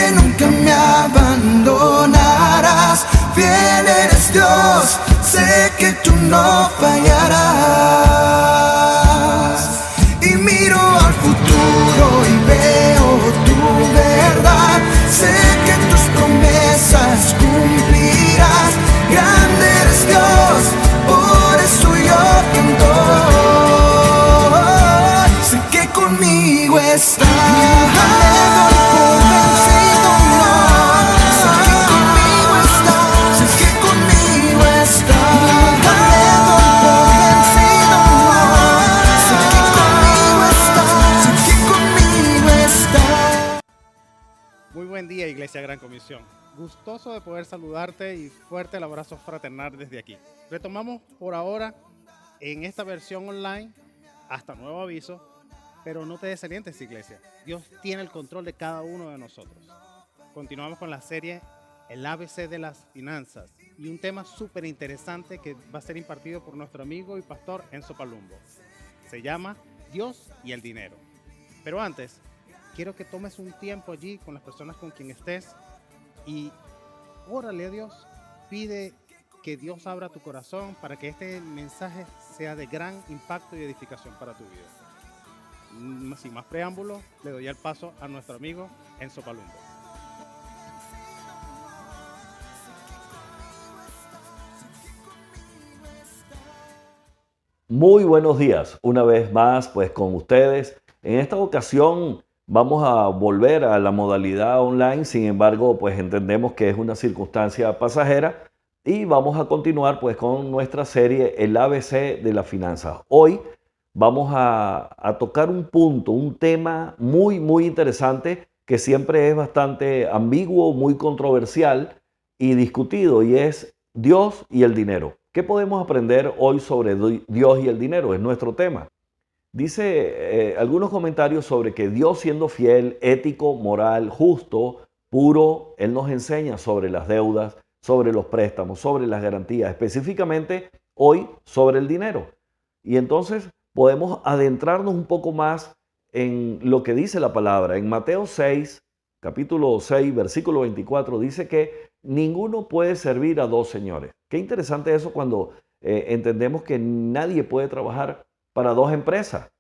que nunca me abandonarás. Fiel eres Dios, sé que tú no fallarás. Y miro al futuro y veo tu verdad. Sé que tus promesas cumplirás. Grande eres Dios, por eso yo canto. Sé que conmigo estás. Nunca me doy por vencido, no. Sé que conmigo estás. Sé que conmigo estás. Nunca me doy por vencido, no. Sé que conmigo estás. Sé que conmigo estás. Muy buen día, Iglesia Gran Comisión. Gustoso de poder saludarte y fuerte el abrazo fraternal desde aquí. Retomamos por ahora en esta versión online hasta nuevo aviso, pero no te desalientes, Iglesia. Dios tiene el control de cada uno de nosotros. Continuamos con la serie El ABC de las Finanzas y un tema súper interesante que va a ser impartido por nuestro amigo y pastor Enzo Palumbo. Se llama Dios y el dinero. Pero antes, quiero que tomes un tiempo allí con las personas con quien estés y órale a Dios. Pide que Dios abra tu corazón para que este mensaje sea de gran impacto y edificación para tu vida. Sin más preámbulos, le doy el paso a nuestro amigo Enzo Palumbo. Muy buenos días, una vez más pues con ustedes. En esta ocasión vamos a volver a la modalidad online, sin embargo pues entendemos que es una circunstancia pasajera y vamos a continuar pues con nuestra serie El ABC de las finanzas. Hoy vamos a tocar un punto, un tema muy interesante que siempre es bastante ambiguo, muy controversial y discutido, y es Dios y el dinero. ¿Qué podemos aprender hoy sobre Dios y el dinero? Es nuestro tema. Dice algunos comentarios sobre que Dios, siendo fiel, ético, moral, justo, puro, Él nos enseña sobre las deudas, sobre los préstamos, sobre las garantías, específicamente hoy sobre el dinero. Y entonces podemos adentrarnos un poco más en lo que dice la palabra. En Mateo 6, capítulo 6, versículo 24, dice que ninguno puede servir a dos señores. Qué interesante eso cuando entendemos que nadie puede trabajar para dos empresas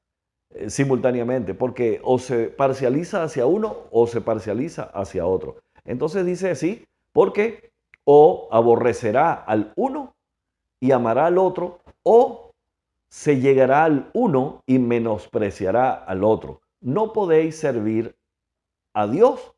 simultáneamente, porque o se parcializa hacia uno o se parcializa hacia otro. Entonces dice así, porque o aborrecerá al uno y amará al otro, o se llegará al uno y menospreciará al otro. No podéis servir a Dios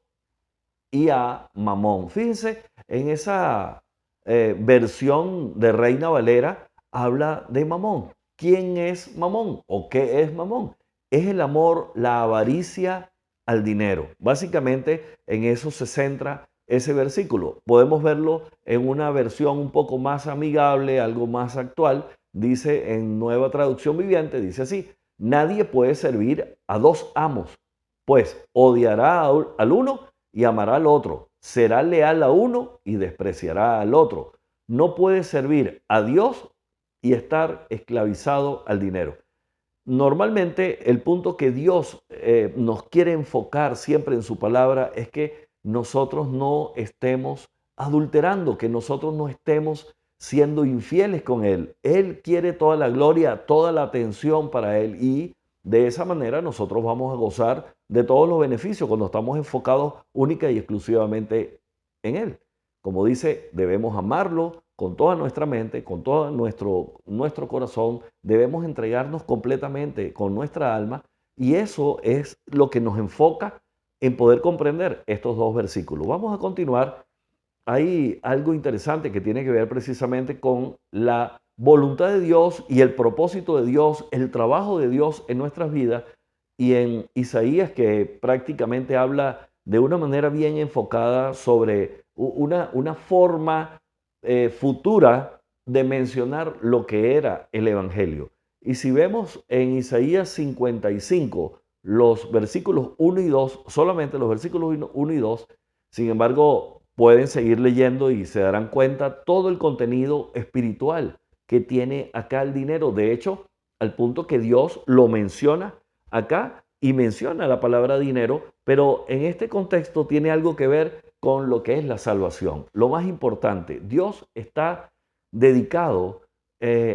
y a Mamón. Fíjense, en esa versión de Reina Valera habla de Mamón. ¿Quién es Mamón o qué es Mamón? Es el amor, la avaricia al dinero. Básicamente en eso se centra ese versículo. Podemos verlo en una versión un poco más amigable, algo más actual. Dice en Nueva Traducción Viviente, dice así: nadie puede servir a dos amos, pues odiará al uno y amará al otro. Será leal a uno y despreciará al otro. No puede servir a Dios y estar esclavizado al dinero. Normalmente el punto que Dios nos quiere enfocar siempre en su palabra es que nosotros no estemos adulterando, que nosotros no estemos siendo infieles con Él. Él quiere toda la gloria, toda la atención para Él, y de esa manera nosotros vamos a gozar de todos los beneficios cuando estamos enfocados única y exclusivamente en Él. Como dice, debemos amarlo con toda nuestra mente, con todo nuestro corazón. Debemos entregarnos completamente con nuestra alma, y eso es lo que nos enfoca en poder comprender estos dos versículos. Vamos a continuar. Hay algo interesante que tiene que ver precisamente con la voluntad de Dios y el propósito de Dios, el trabajo de Dios en nuestras vidas, y en Isaías, que prácticamente habla de una manera bien enfocada sobre una forma futura de mencionar lo que era el Evangelio. Y si vemos en Isaías 55, los versículos 1 y 2, solamente los versículos 1 y 2, sin embargo, pueden seguir leyendo y se darán cuenta todo el contenido espiritual que tiene acá el dinero. De hecho, al punto que Dios lo menciona acá y menciona la palabra dinero, pero en este contexto tiene algo que ver con lo que es la salvación. Lo más importante, Dios está dedicado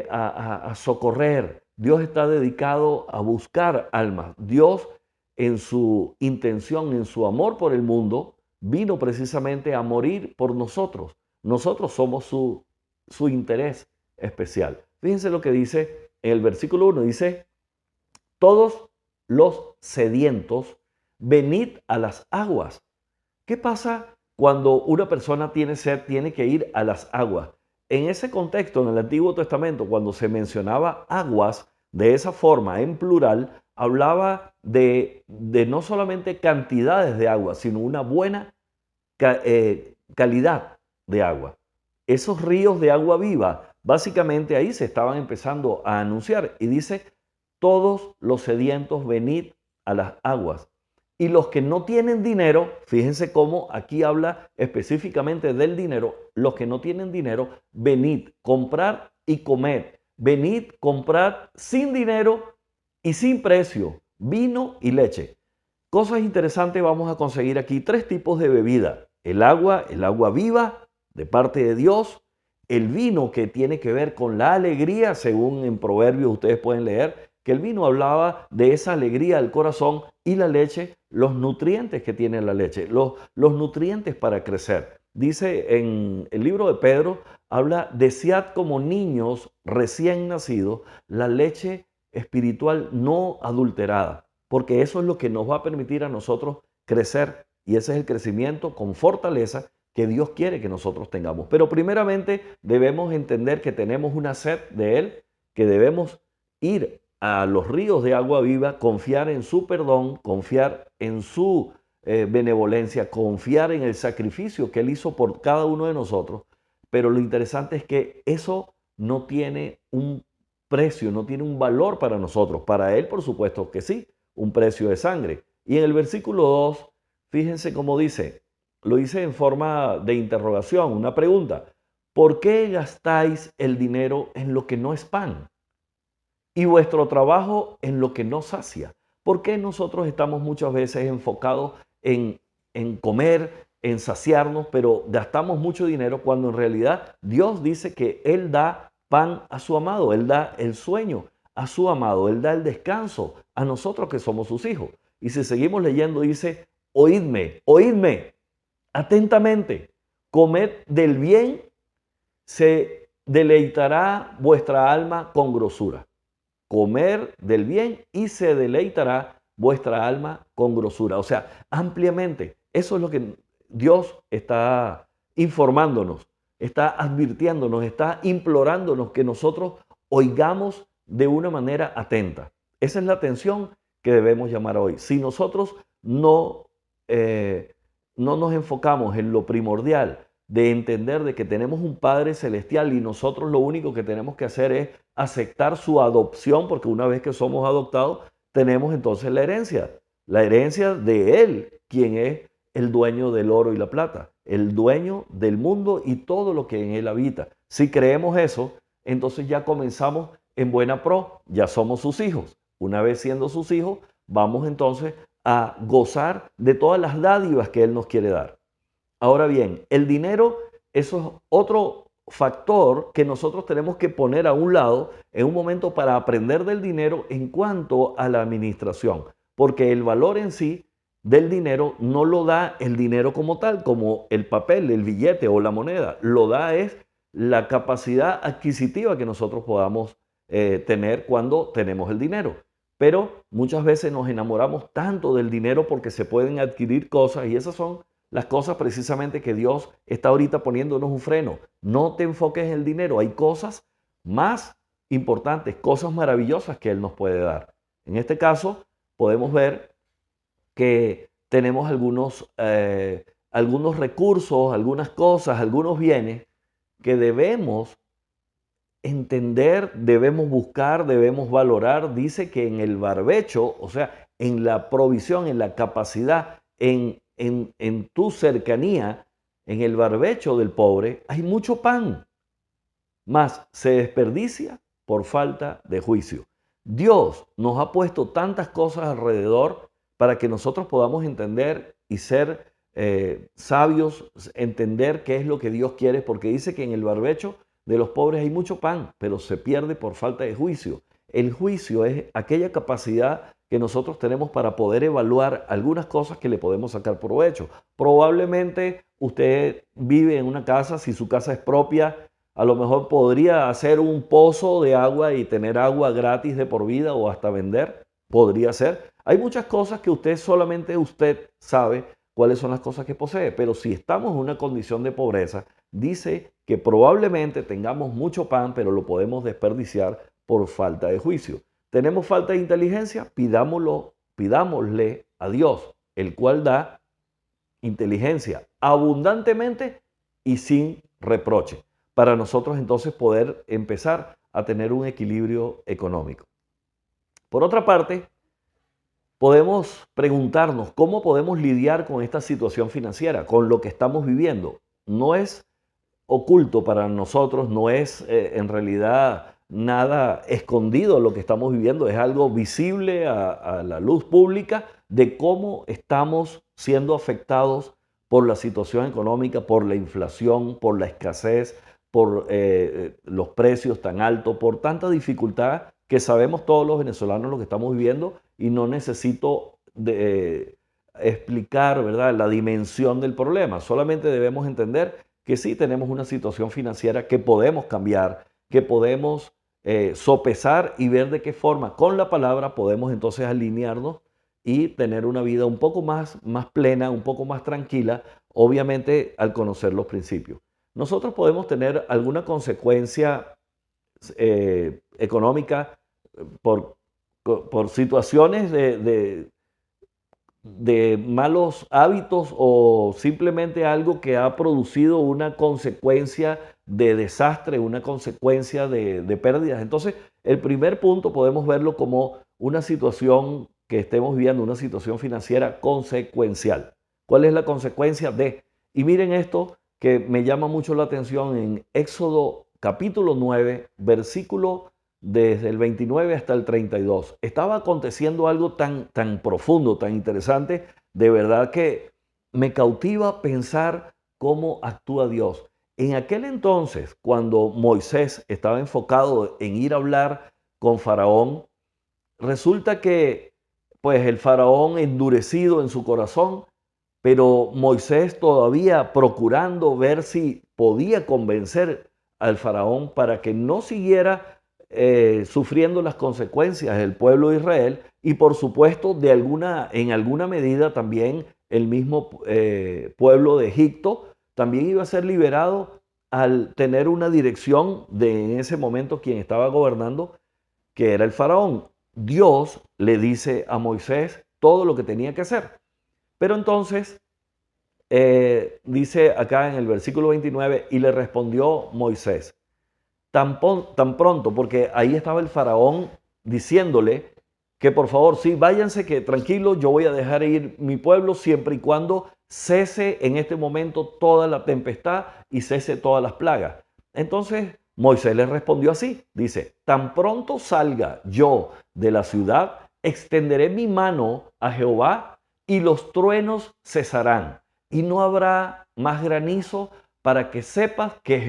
a socorrer, Dios está dedicado a buscar almas. Dios en su intención, en su amor por el mundo, vino precisamente a morir por nosotros. Nosotros somos su interés especial. Fíjense lo que dice en el versículo 1, dice, todos los sedientos, venid a las aguas. ¿Qué pasa cuando una persona tiene sed, tiene que ir a las aguas? En ese contexto, en el Antiguo Testamento, cuando se mencionaba aguas de esa forma, en plural, hablaba de no solamente cantidades de agua, sino una buena calidad de agua. Esos ríos de agua viva, básicamente ahí se estaban empezando a anunciar y dice, todos los sedientos venid a las aguas. Y los que no tienen dinero, fíjense cómo aquí habla específicamente del dinero, los que no tienen dinero, venid, comprad y comed. Venid, comprad sin dinero y sin precio, vino y leche. Cosas interesantes vamos a conseguir aquí, 3 tipos de bebida. El agua viva de parte de Dios, el vino que tiene que ver con la alegría, según en Proverbios ustedes pueden leer, que el vino hablaba de esa alegría del corazón, y la leche, los nutrientes que tiene la leche, los nutrientes para crecer. Dice en el libro de Pedro, habla, desead como niños recién nacidos la leche espiritual no adulterada, porque eso es lo que nos va a permitir a nosotros crecer, y ese es el crecimiento con fortaleza que Dios quiere que nosotros tengamos. Pero primeramente debemos entender que tenemos una sed de Él, que debemos ir a los ríos de agua viva, confiar en su perdón, confiar en su benevolencia, confiar en el sacrificio que Él hizo por cada uno de nosotros. Pero lo interesante es que eso no tiene un precio, no tiene un valor para nosotros. Para Él, por supuesto que sí, un precio de sangre. Y en el versículo 2, fíjense cómo dice, lo dice en forma de interrogación, una pregunta. ¿Por qué gastáis el dinero en lo que no es pan y vuestro trabajo en lo que no sacia? ¿Por qué nosotros estamos muchas veces enfocados en comer, en saciarnos, pero gastamos mucho dinero cuando en realidad Dios dice que Él da pan a su amado, Él da el sueño a su amado, Él da el descanso a nosotros que somos sus hijos? Y si seguimos leyendo dice, oídme, oídme atentamente, comed del bien, se deleitará vuestra alma con grosura. Comer del bien y se deleitará vuestra alma con grosura. O sea, ampliamente. Eso es lo que Dios está informándonos, está advirtiéndonos, está implorándonos que nosotros oigamos de una manera atenta. Esa es la atención que debemos llamar hoy. Si nosotros no nos enfocamos en lo primordial de entender de que tenemos un Padre celestial y nosotros lo único que tenemos que hacer es aceptar su adopción, porque una vez que somos adoptados, tenemos entonces la herencia de Él, quien es el dueño del oro y la plata, el dueño del mundo y todo lo que en Él habita. Si creemos eso, entonces ya comenzamos en buena pro, ya somos sus hijos. Una vez siendo sus hijos, vamos entonces a gozar de todas las dádivas que Él nos quiere dar. Ahora bien, el dinero, eso es otro factor que nosotros tenemos que poner a un lado en un momento para aprender del dinero en cuanto a la administración, porque el valor en sí del dinero no lo da el dinero como tal, como el papel, el billete o la moneda, lo da es la capacidad adquisitiva que nosotros podamos tener cuando tenemos el dinero. Pero muchas veces nos enamoramos tanto del dinero porque se pueden adquirir cosas, y esas son las cosas precisamente que Dios está ahorita poniéndonos un freno. No te enfoques en el dinero. Hay cosas más importantes, cosas maravillosas que Él nos puede dar. En este caso, podemos ver que tenemos algunos recursos, algunas cosas, algunos bienes que debemos entender, debemos buscar, debemos valorar. Dice que en el barbecho, o sea, en la provisión, en la capacidad, en tu cercanía, en el barbecho del pobre, hay mucho pan, mas se desperdicia por falta de juicio. Dios nos ha puesto tantas cosas alrededor para que nosotros podamos entender y ser sabios, entender qué es lo que Dios quiere, porque dice que en el barbecho de los pobres hay mucho pan, pero se pierde por falta de juicio. El juicio es aquella capacidad que nosotros tenemos para poder evaluar algunas cosas que le podemos sacar provecho. Probablemente usted vive en una casa, si su casa es propia, a lo mejor podría hacer un pozo de agua y tener agua gratis de por vida o hasta vender. Podría ser. Hay muchas cosas que usted sabe cuáles son las cosas que posee, pero si estamos en una condición de pobreza, dice que probablemente tengamos mucho pan, pero lo podemos desperdiciar por falta de juicio. ¿Tenemos falta de inteligencia? Pidámosle a Dios, el cual da inteligencia abundantemente y sin reproche, para nosotros entonces poder empezar a tener un equilibrio económico. Por otra parte, podemos preguntarnos cómo podemos lidiar con esta situación financiera, con lo que estamos viviendo. No es oculto para nosotros, no es en realidad nada escondido lo que estamos viviendo, es algo visible a la luz pública de cómo estamos siendo afectados por la situación económica, por la inflación, por la escasez, por los precios tan altos, por tanta dificultad que sabemos todos los venezolanos lo que estamos viviendo y no necesito explicar, ¿verdad?, la dimensión del problema. Solamente debemos entender que sí tenemos una situación financiera que podemos cambiar, que podemos sopesar y ver de qué forma con la palabra podemos entonces alinearnos y tener una vida un poco más plena, un poco más tranquila, obviamente al conocer los principios. Nosotros podemos tener alguna consecuencia económica por, por situaciones de malos hábitos o simplemente algo que ha producido una consecuencia de desastre, una consecuencia de pérdidas. Entonces, el primer punto podemos verlo como una situación que estemos viviendo, una situación financiera consecuencial. ¿Cuál es la consecuencia de? Y miren esto que me llama mucho la atención en Éxodo capítulo 9, versículo desde el 29 hasta el 32. Estaba aconteciendo algo tan profundo, tan interesante, de verdad que me cautiva pensar cómo actúa Dios. En aquel entonces, cuando Moisés estaba enfocado en ir a hablar con Faraón, resulta que pues el Faraón endurecido en su corazón, pero Moisés todavía procurando ver si podía convencer al Faraón para que no siguiera sufriendo las consecuencias del pueblo de Israel y por supuesto en alguna medida también el mismo pueblo de Egipto también iba a ser liberado al tener una dirección de en ese momento quien estaba gobernando, que era el faraón. Dios le dice a Moisés todo lo que tenía que hacer. Pero entonces dice acá en el versículo 29, y le respondió Moisés, tan pronto, porque ahí estaba el faraón diciéndole que por favor, sí, váyanse, que tranquilo, yo voy a dejar ir mi pueblo siempre y cuando cese en este momento toda la tempestad y cese todas las plagas. Entonces Moisés le respondió así, dice, tan pronto salga yo de la ciudad, extenderé mi mano a Jehová y los truenos cesarán y no habrá más granizo para que sepas que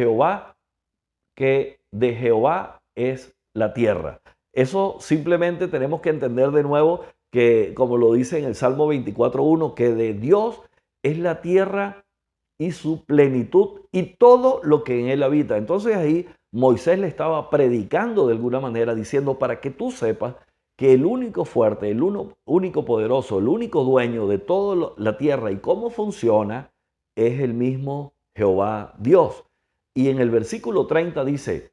de Jehová es la tierra. Eso simplemente tenemos que entender de nuevo que, como lo dice en el Salmo 24:1, que de Dios es la tierra y su plenitud y todo lo que en él habita. Entonces ahí Moisés le estaba predicando de alguna manera, diciendo para que tú sepas que el único fuerte, único poderoso, el único dueño de toda la tierra y cómo funciona es el mismo Jehová Dios. Y en el versículo 30 dice,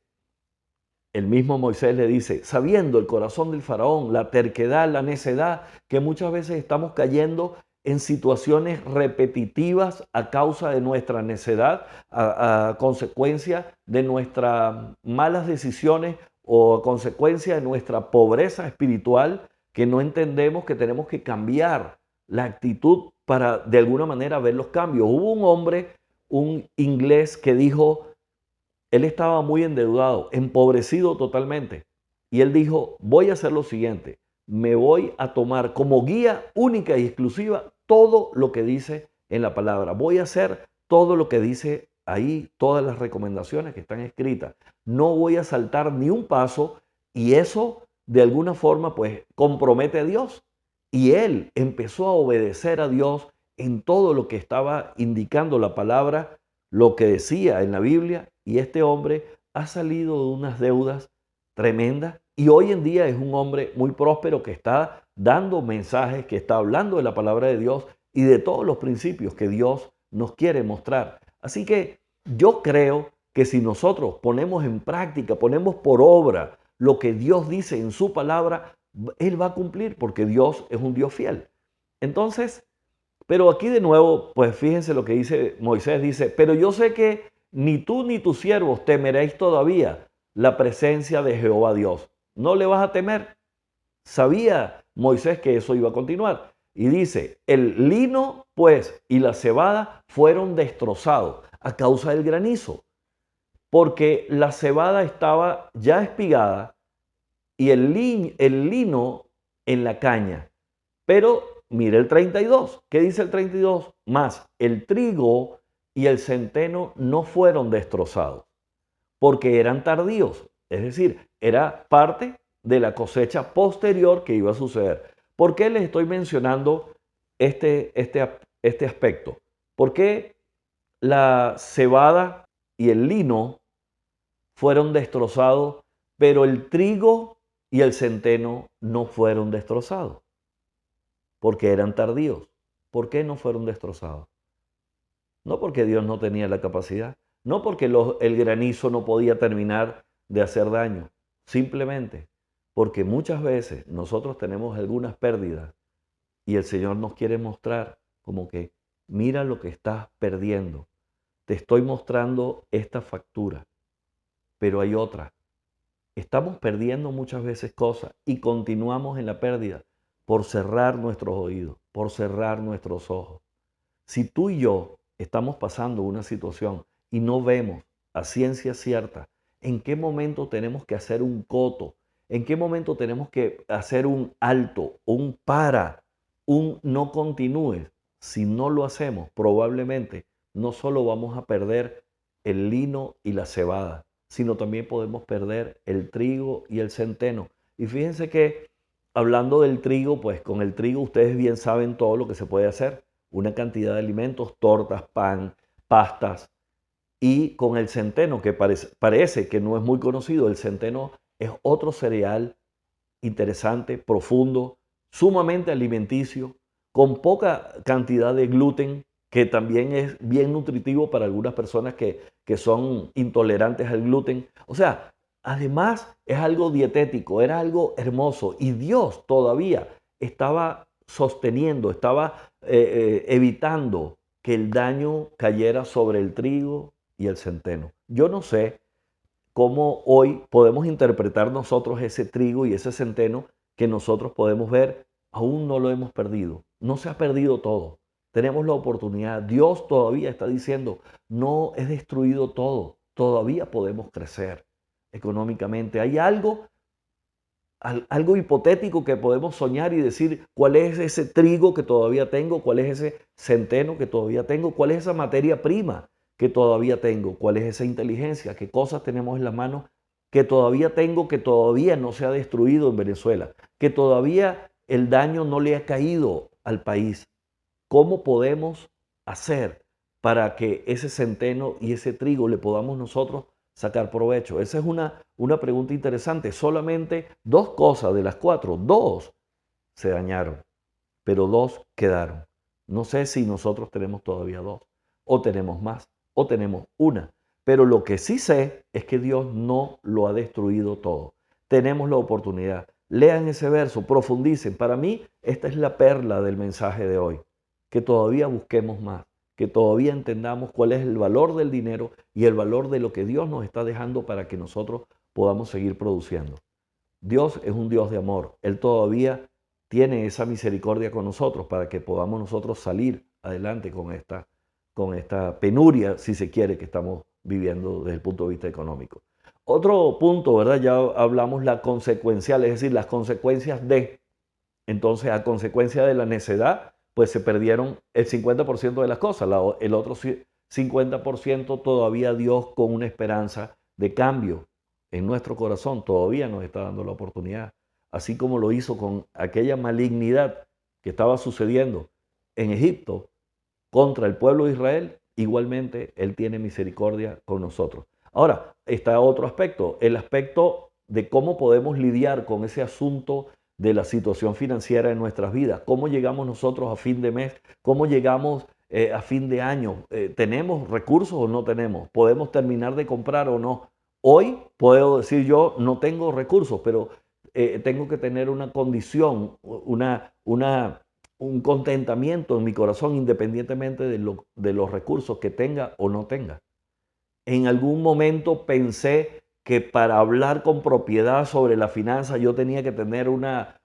el mismo Moisés le dice, sabiendo el corazón del faraón, la terquedad, la necedad, que muchas veces estamos cayendo en situaciones repetitivas a causa de nuestra necedad, a consecuencia de nuestras malas decisiones o a consecuencia de nuestra pobreza espiritual, que no entendemos que tenemos que cambiar la actitud para de alguna manera ver los cambios. Hubo un hombre, un inglés, que dijo, él estaba muy endeudado, empobrecido totalmente. Y él dijo, voy a hacer lo siguiente, me voy a tomar como guía única y exclusiva todo lo que dice en la palabra. Voy a hacer todo lo que dice ahí, todas las recomendaciones que están escritas. No voy a saltar ni un paso y eso de alguna forma pues compromete a Dios. Y él empezó a obedecer a Dios en todo lo que estaba indicando la palabra, lo que decía en la Biblia, y este hombre ha salido de unas deudas tremendas y hoy en día es un hombre muy próspero que está dando mensajes, que está hablando de la palabra de Dios y de todos los principios que Dios nos quiere mostrar. Así que yo creo que si nosotros ponemos en práctica, ponemos por obra lo que Dios dice en su palabra, Él va a cumplir porque Dios es un Dios fiel. Entonces, pero aquí de nuevo, pues fíjense lo que dice Moisés, dice, pero yo sé que ni tú ni tus siervos temeréis todavía la presencia de Jehová Dios. No le vas a temer. Sabía Moisés que eso iba a continuar. Y dice, el lino pues y la cebada fueron destrozados a causa del granizo, porque la cebada estaba ya espigada y el lino en la caña. Pero mire el 32. ¿Qué dice el 32? Más el trigo y el centeno no fueron destrozados porque eran tardíos. Es decir, era parte de la cosecha posterior que iba a suceder. ¿Por qué les estoy mencionando este aspecto? Porque la cebada y el lino fueron destrozados, pero el trigo y el centeno no fueron destrozados porque eran tardíos. ¿Por qué no fueron destrozados? No porque Dios no tenía la capacidad, no porque el granizo no podía terminar de hacer daño, simplemente porque muchas veces nosotros tenemos algunas pérdidas y el Señor nos quiere mostrar como que mira lo que estás perdiendo. Te estoy mostrando esta factura, pero hay otra. Estamos perdiendo muchas veces cosas y continuamos en la pérdida por cerrar nuestros oídos, por cerrar nuestros ojos. Si tú y yo estamos pasando una situación y no vemos a ciencia cierta en qué momento tenemos que hacer un coto, en qué momento tenemos que hacer un alto, un para, un no continúes, si no lo hacemos, probablemente no solo vamos a perder el lino y la cebada, sino también podemos perder el trigo y el centeno. Y fíjense que hablando del trigo, pues con el trigo ustedes bien saben todo lo que se puede hacer, una cantidad de alimentos, tortas, pan, pastas, y con el centeno, que parece que no es muy conocido, el centeno es otro cereal interesante, profundo, sumamente alimenticio, con poca cantidad de gluten, que también es bien nutritivo para algunas personas que son intolerantes al gluten. O sea, además es algo dietético, era algo hermoso y Dios todavía estaba sosteniendo, estaba evitando que el daño cayera sobre el trigo y el centeno. Yo no sé cómo hoy podemos interpretar nosotros ese trigo y ese centeno que nosotros podemos ver, aún no lo hemos perdido. No se ha perdido todo. Tenemos la oportunidad. Dios todavía está diciendo, no he destruido todo. Todavía podemos crecer económicamente. Hay algo hipotético que podemos soñar y decir cuál es ese trigo que todavía tengo, cuál es ese centeno que todavía tengo, cuál es esa materia prima que todavía tengo, cuál es esa inteligencia, qué cosas tenemos en la mano que todavía tengo, que todavía no se ha destruido en Venezuela, que todavía el daño no le ha caído al país. ¿Cómo podemos hacer para que ese centeno y ese trigo le podamos nosotros sacar provecho? Esa es una pregunta interesante. Solamente dos cosas de las cuatro, dos se dañaron, pero dos quedaron. No sé si nosotros tenemos todavía dos, o tenemos más, o tenemos una. Pero lo que sí sé es que Dios no lo ha destruido todo. Tenemos la oportunidad. Lean ese verso, profundicen. Para mí, esta es la perla del mensaje de hoy. Que todavía busquemos más, que todavía entendamos cuál es el valor del dinero y el valor de lo que Dios nos está dejando para que nosotros podamos seguir produciendo. Dios es un Dios de amor. Él todavía tiene esa misericordia con nosotros para que podamos nosotros salir adelante con esta penuria, si se quiere, que estamos viviendo desde el punto de vista económico. Otro punto, ¿verdad? Ya hablamos la consecuencial, es decir, las consecuencias de. Entonces, a consecuencia de la necedad, pues se perdieron el 50% de las cosas. El otro 50% todavía Dios, con una esperanza de cambio en nuestro corazón, todavía nos está dando la oportunidad. Así como lo hizo con aquella malignidad que estaba sucediendo en Egipto contra el pueblo de Israel, igualmente Él tiene misericordia con nosotros. Ahora, está otro aspecto, el aspecto de cómo podemos lidiar con ese asunto de la situación financiera en nuestras vidas. ¿Cómo llegamos nosotros a fin de mes? ¿Cómo llegamos a fin de año? ¿Tenemos recursos o no tenemos? ¿Podemos terminar de comprar o no? Hoy puedo decir yo no tengo recursos, pero tengo que tener una condición, un contentamiento en mi corazón independientemente de los recursos que tenga o no tenga. En algún momento pensé que para hablar con propiedad sobre la finanza yo tenía que tener una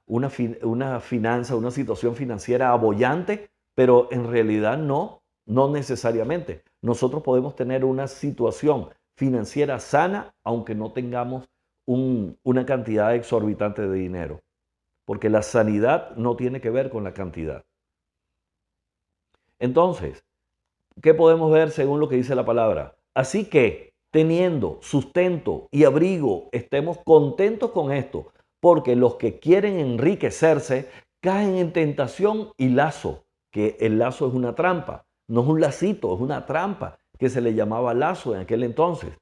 situación financiera abollante, pero en realidad no necesariamente. Nosotros podemos tener una situación financiera sana aunque no tengamos una cantidad exorbitante de dinero, porque la sanidad no tiene que ver con la cantidad. Entonces, ¿qué podemos ver según lo que dice la palabra? Así que, teniendo sustento y abrigo, estemos contentos con esto, porque los que quieren enriquecerse caen en tentación y lazo, que el lazo es una trampa, no es un lacito, es una trampa que se le llamaba lazo en aquel entonces.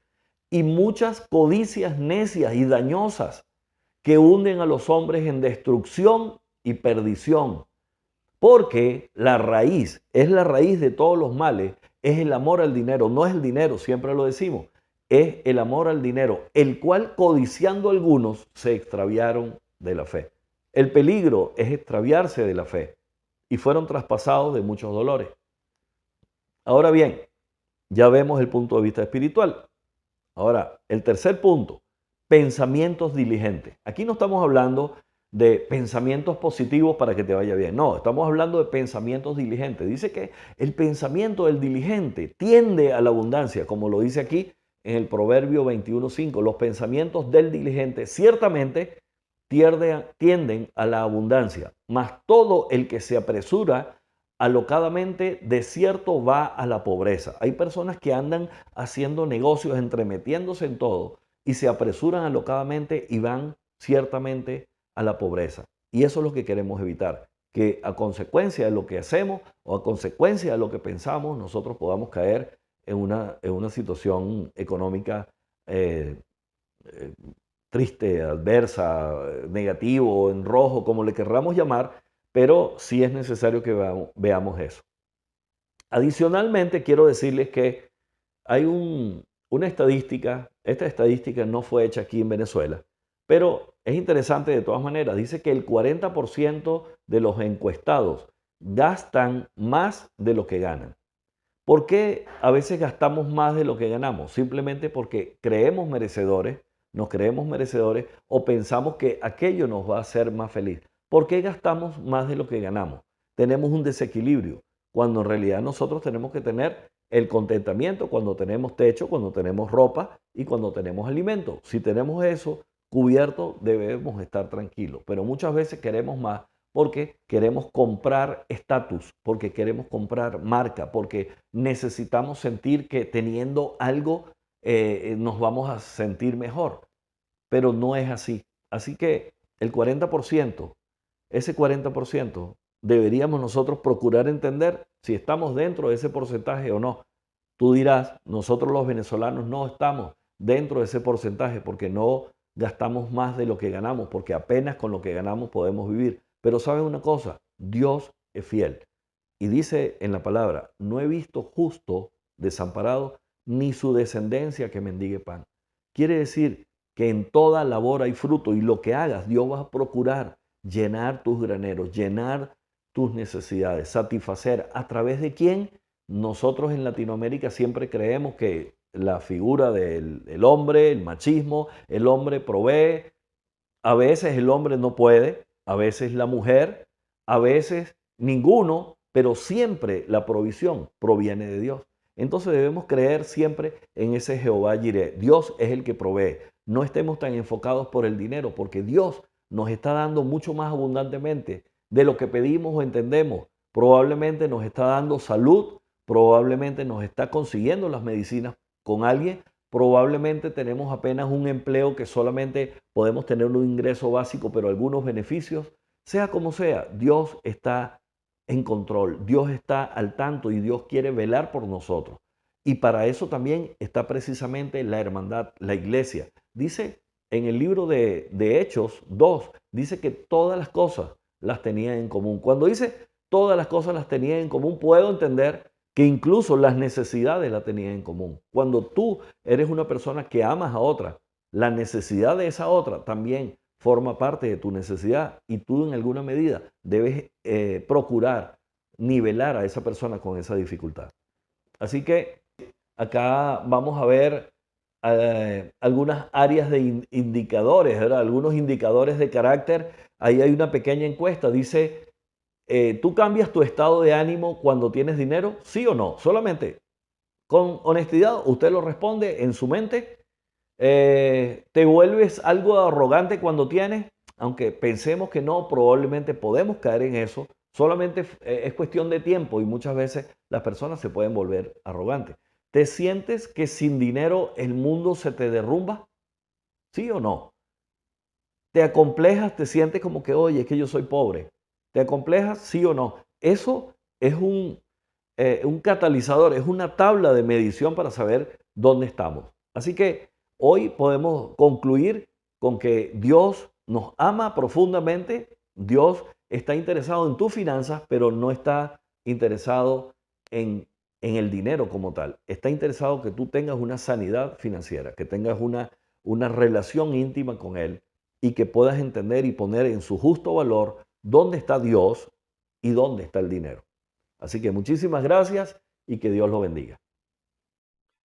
Y muchas codicias necias y dañosas que hunden a los hombres en destrucción y perdición. Porque la raíz, es la raíz de todos los males, es el amor al dinero. No es el dinero, siempre lo decimos, es el amor al dinero, el cual codiciando algunos se extraviaron de la fe. El peligro es extraviarse de la fe y fueron traspasados de muchos dolores. Ahora bien, ya vemos el punto de vista espiritual. Ahora, el tercer punto, pensamientos diligentes. Aquí no estamos hablando de pensamientos positivos para que te vaya bien. No, estamos hablando de pensamientos diligentes. Dice que el pensamiento del diligente tiende a la abundancia, como lo dice aquí en el Proverbio 21:5. Los pensamientos del diligente ciertamente tienden a la abundancia, mas todo el que se apresura alocadamente de cierto va a la pobreza. Hay personas que andan haciendo negocios, entremetiéndose en todo y se apresuran alocadamente y van ciertamente a la pobreza. Y eso es lo que queremos evitar, que a consecuencia de lo que hacemos o a consecuencia de lo que pensamos, nosotros podamos caer en una situación económica eh, eh, triste, adversa, negativo, en rojo, como le querramos llamar, pero sí es necesario que veamos eso. Adicionalmente, quiero decirles que hay una estadística, esta estadística no fue hecha aquí en Venezuela, pero es interesante de todas maneras. Dice que el 40% de los encuestados gastan más de lo que ganan. ¿Por qué a veces gastamos más de lo que ganamos? Simplemente porque creemos merecedores, nos creemos merecedores o pensamos que aquello nos va a hacer más feliz. ¿Por qué gastamos más de lo que ganamos? Tenemos un desequilibrio, cuando en realidad nosotros tenemos que tener el contentamiento cuando tenemos techo, cuando tenemos ropa y cuando tenemos alimento. Si tenemos eso cubierto, debemos estar tranquilos, pero muchas veces queremos más porque queremos comprar estatus, porque queremos comprar marca, porque necesitamos sentir que teniendo algo nos vamos a sentir mejor, pero no es así. Así que el 40%, ese 40%, deberíamos nosotros procurar entender si estamos dentro de ese porcentaje o no. Tú dirás, nosotros los venezolanos no estamos dentro de ese porcentaje porque no gastamos más de lo que ganamos, porque apenas con lo que ganamos podemos vivir. Pero ¿saben una cosa? Dios es fiel. Y dice en la palabra, no he visto justo desamparado, ni su descendencia que mendigue pan. Quiere decir que en toda labor hay fruto y lo que hagas, Dios va a procurar llenar tus graneros, llenar tus necesidades, satisfacer. ¿A través de quién? Nosotros en Latinoamérica siempre creemos que la figura del hombre, el machismo, el hombre provee, a veces el hombre no puede, a veces la mujer, a veces ninguno, pero siempre la provisión proviene de Dios. Entonces debemos creer siempre en ese Jehová Jireh. Dios es el que provee. no estemos tan enfocados por el dinero, porque Dios nos está dando mucho más abundantemente de lo que pedimos o entendemos. Probablemente nos está dando salud, probablemente nos está consiguiendo las medicinas con alguien, probablemente tenemos apenas un empleo que solamente podemos tener un ingreso básico, pero algunos beneficios. Sea como sea, Dios está en control, Dios está al tanto y Dios quiere velar por nosotros. Y para eso también está precisamente la hermandad, la iglesia. Dice en el libro de Hechos 2, dice que todas las cosas las tenía en común. Cuando dice todas las cosas las tenía en común, puedo entender que incluso las necesidades las tenía en común. Cuando tú eres una persona que amas a otra, la necesidad de esa otra también forma parte de tu necesidad y tú en alguna medida debes procurar nivelar a esa persona con esa dificultad. Así que acá vamos a ver algunas áreas de indicadores, ¿verdad? Algunos indicadores de carácter. Ahí hay una pequeña encuesta. Dice, ¿tú cambias tu estado de ánimo cuando tienes dinero? ¿Sí o no? Solamente con honestidad, usted lo responde en su mente. ¿Te vuelves algo arrogante cuando tienes? Aunque pensemos que no, probablemente podemos caer en eso. Solamente es cuestión de tiempo y muchas veces las personas se pueden volver arrogantes. ¿Te sientes que sin dinero el mundo se te derrumba? ¿Sí o no? ¿Te acomplejas? ¿Te sientes como que, oye, es que yo soy pobre? ¿Te acomplejas? ¿Sí o no? Eso es un catalizador, es una tabla de medición para saber dónde estamos. Así que hoy podemos concluir con que Dios nos ama profundamente, Dios está interesado en tus finanzas, pero no está interesado en el dinero como tal. Está interesado que tú tengas una sanidad financiera, que tengas una relación íntima con Él y que puedas entender y poner en su justo valor dónde está Dios y dónde está el dinero. Así que muchísimas gracias y que Dios lo bendiga.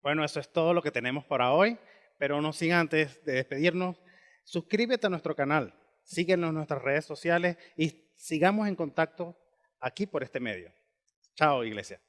Bueno, eso es todo lo que tenemos para hoy, pero no sin antes de despedirnos, suscríbete a nuestro canal, síguenos en nuestras redes sociales y sigamos en contacto aquí por este medio. Chao, iglesia.